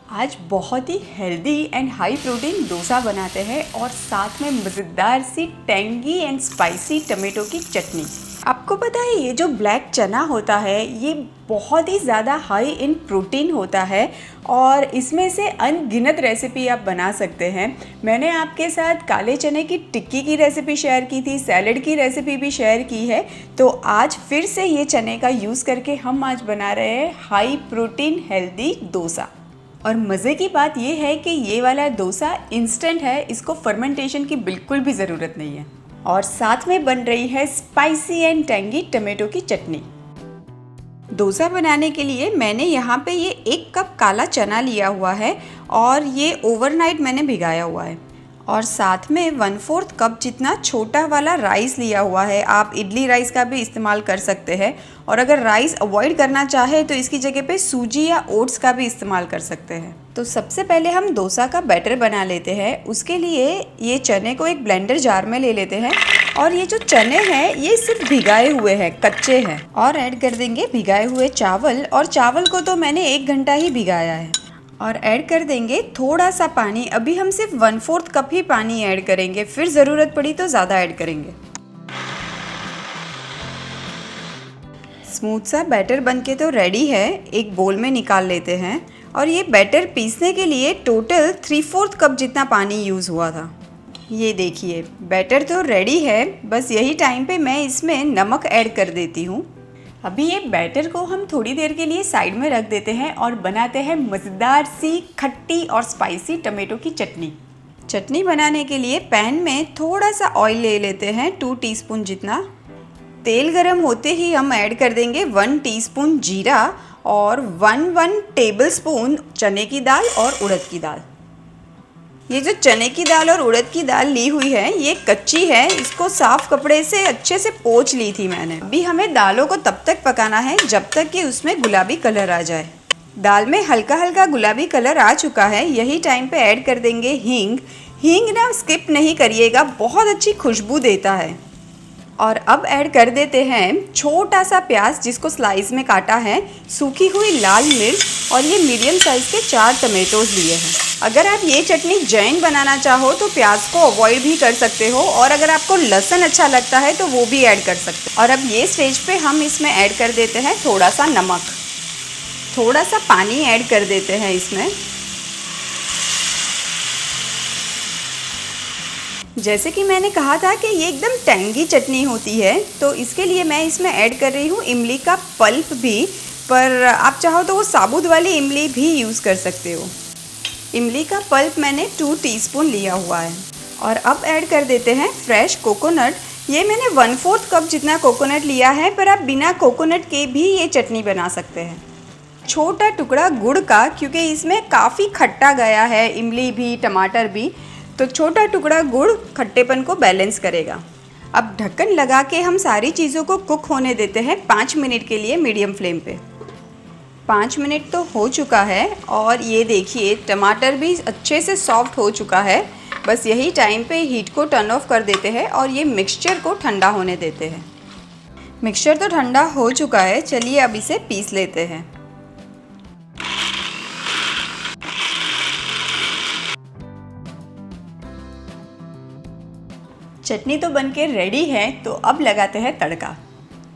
आज बहुत ही healthy and high protein dosa बनाते हैं और साथ में मज़ेदार सी टेंगी एंड स्पाइसी टमाटो की चटनी। आपको पता है ये जो ब्लैक चना होता है ये बहुत ही ज़्यादा हाई इन प्रोटीन होता है और इसमें से अनगिनत रेसिपी आप बना सकते हैं। मैंने आपके साथ काले चने की टिक्की की रेसिपी शेयर की थी, सैलड की रेसिपी भी शेयर की है। तो आज फिर से ये चने का यूज़ करके हम आज बना रहे हैं हाई प्रोटीन हेल्दी डोसा। और मज़े की बात ये है कि ये वाला डोसा इंस्टेंट है, इसको फर्मेंटेशन की बिल्कुल भी ज़रूरत नहीं है। और साथ में बन रही है स्पाइसी एंड टेंगी टमाटो की चटनी। डोसा बनाने के लिए मैंने यहाँ पे ये 1 कप काला चना लिया हुआ है और ये ओवरनाइट मैंने भिगाया हुआ है। और साथ में 1/4 कप जितना छोटा वाला राइस लिया हुआ है। आप इडली राइस का भी इस्तेमाल कर सकते हैं और अगर राइस अवॉइड करना चाहे तो इसकी जगह पे सूजी या ओट्स का भी इस्तेमाल कर सकते हैं। तो सबसे पहले हम डोसा का बैटर बना लेते हैं। उसके लिए ये चने को एक ब्लेंडर जार में ले लेते हैं और ये जो चने हैं ये सिर्फ भिगाए हुए हैं, कच्चे हैं। और ऐड कर देंगे भिगाए हुए चावल, और चावल को तो मैंने 1 घंटा ही भिगाया है। और ऐड कर देंगे थोड़ा सा पानी। अभी हम सिर्फ 1/4 कप ही पानी ऐड करेंगे, फिर ज़रूरत पड़ी तो ज़्यादा ऐड करेंगे। स्मूथ सा बैटर बनके तो रेडी है, एक बोल में निकाल लेते हैं। और ये बैटर पीसने के लिए टोटल 3/4 कप जितना पानी यूज़ हुआ था। ये देखिए बैटर तो रेडी है, बस यही टाइम पे मैं इसमें नमक ऐड कर देती हूँ। अभी ये बैटर को हम थोड़ी देर के लिए साइड में रख देते हैं और बनाते हैं मज़ेदार सी खट्टी और स्पाइसी टमाटो की चटनी। चटनी बनाने के लिए पैन में थोड़ा सा ऑयल ले लेते हैं, 2 टीस्पून जितना। तेल गरम होते ही हम ऐड कर देंगे 1 टीस्पून जीरा और 1 टेबलस्पून चने की दाल और उड़द की दाल। ये जो चने की दाल और उड़द की दाल ली हुई है ये कच्ची है, इसको साफ कपड़े से अच्छे से पोंछ ली थी मैंने। अभी हमें दालों को तब तक पकाना है जब तक कि उसमें गुलाबी कलर आ जाए। दाल में हल्का हल्का गुलाबी कलर आ चुका है, यही टाइम पे ऐड कर देंगे हींग। हींग ना स्किप नहीं करिएगा, बहुत अच्छी खुशबू देता है। और अब ऐड कर देते हैं छोटा सा प्याज जिसको स्लाइस में काटा है, सूखी हुई लाल मिर्च और ये मीडियम साइज़ के 4 टमेटोज लिए हैं। अगर आप ये चटनी जैन बनाना चाहो तो प्याज को अवॉइड भी कर सकते हो, और अगर आपको लहसुन अच्छा लगता है तो वो भी ऐड कर सकते हो। और अब ये स्टेज पे हम इसमें ऐड कर देते हैं थोड़ा सा नमक, थोड़ा सा पानी ऐड कर देते हैं इसमें। जैसे कि मैंने कहा था कि ये एकदम टेंगी चटनी होती है, तो इसके लिए मैं इसमें ऐड कर रही हूँ इमली का पल्प भी, पर आप चाहो तो वो साबुत वाली इमली भी यूज़ कर सकते हो। इमली का पल्प मैंने 2 टीस्पून लिया हुआ है। और अब ऐड कर देते हैं फ्रेश कोकोनट। ये मैंने 1/4 कप जितना कोकोनट लिया है, पर आप बिना कोकोनट के भी ये चटनी बना सकते हैं। छोटा टुकड़ा गुड़ का, क्योंकि इसमें काफ़ी खट्टा गया है, इमली भी टमाटर भी, तो छोटा टुकड़ा गुड़ खट्टेपन को बैलेंस करेगा। अब ढक्कन लगा के हम सारी चीज़ों को कुक होने देते हैं 5 मिनट के लिए मीडियम फ्लेम पे। 5 मिनट तो हो चुका है और ये देखिए टमाटर भी अच्छे से सॉफ्ट हो चुका है। बस यही टाइम पे हीट को टर्न ऑफ कर देते हैं और ये मिक्सचर को ठंडा होने देते हैं। मिक्सचर तो ठंडा हो चुका है, चलिए अब इसे पीस लेते हैं। चटनी तो बनके रेडी है, तो अब लगाते हैं तड़का।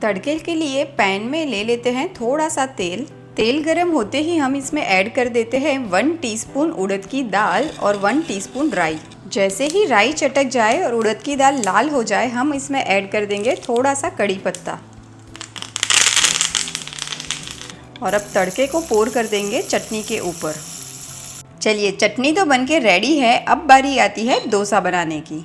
तड़के के लिए पैन में ले लेते हैं थोड़ा सा तेल। तेल गरम होते ही हम इसमें ऐड कर देते हैं 1 टीस्पून उड़द की दाल और 1 टीस्पून राई। जैसे ही राई चटक जाए और उड़द की दाल लाल हो जाए, हम इसमें ऐड कर देंगे थोड़ा सा कड़ी पत्ता। और अब तड़के को पोर कर देंगे चटनी के ऊपर। चलिए चटनी तो बनके रेडी है, अब बारी आती है डोसा बनाने की।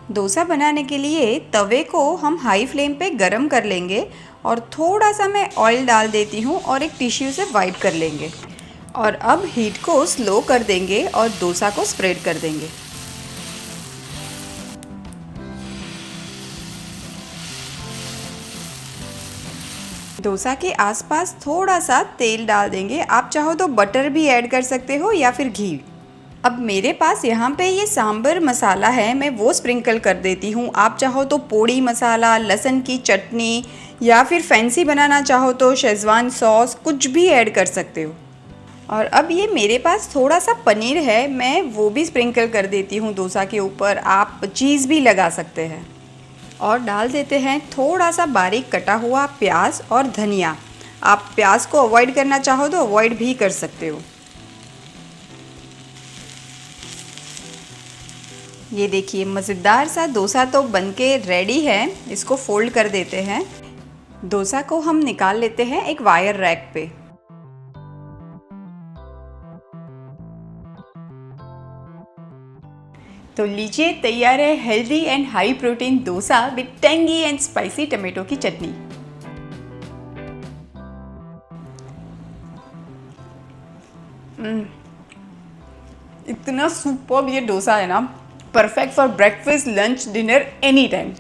डोसा बनाने के लिए तवे को हम हाई फ्लेम पे गरम कर लेंगे और थोड़ा सा मैं ऑयल डाल देती हूँ और एक टिश्यू से वाइप कर लेंगे। और अब हीट को स्लो कर देंगे और डोसा को स्प्रेड कर देंगे। डोसा के आसपास थोड़ा सा तेल डाल देंगे, आप चाहो तो बटर भी ऐड कर सकते हो या फिर घी। अब मेरे पास यहाँ पे ये सांभर मसाला है, मैं वो स्प्रिंकल कर देती हूँ। आप चाहो तो पोड़ी मसाला, लहसुन की चटनी या फिर फैंसी बनाना चाहो तो शेज़वान सॉस कुछ भी ऐड कर सकते हो। और अब ये मेरे पास थोड़ा सा पनीर है, मैं वो भी स्प्रिंकल कर देती हूँ डोसा के ऊपर। आप चीज़ भी लगा सकते हैं। और डाल देते हैं थोड़ा सा बारीक कटा हुआ प्याज और धनिया। आप प्याज को अवॉइड करना चाहो तो अवॉइड भी कर सकते हो। ये देखिए मज़ेदार सा डोसा तो बनके रेडी है। इसको फोल्ड कर देते हैं। डोसा को हम निकाल लेते हैं एक वायर रैक पे। तो लीजिए तैयार है healthy and high protein dosa with tangy and spicy tomato की चटनी। इतना सुपर्ब ये डोसा है ना, perfect for breakfast, lunch, dinner, any time.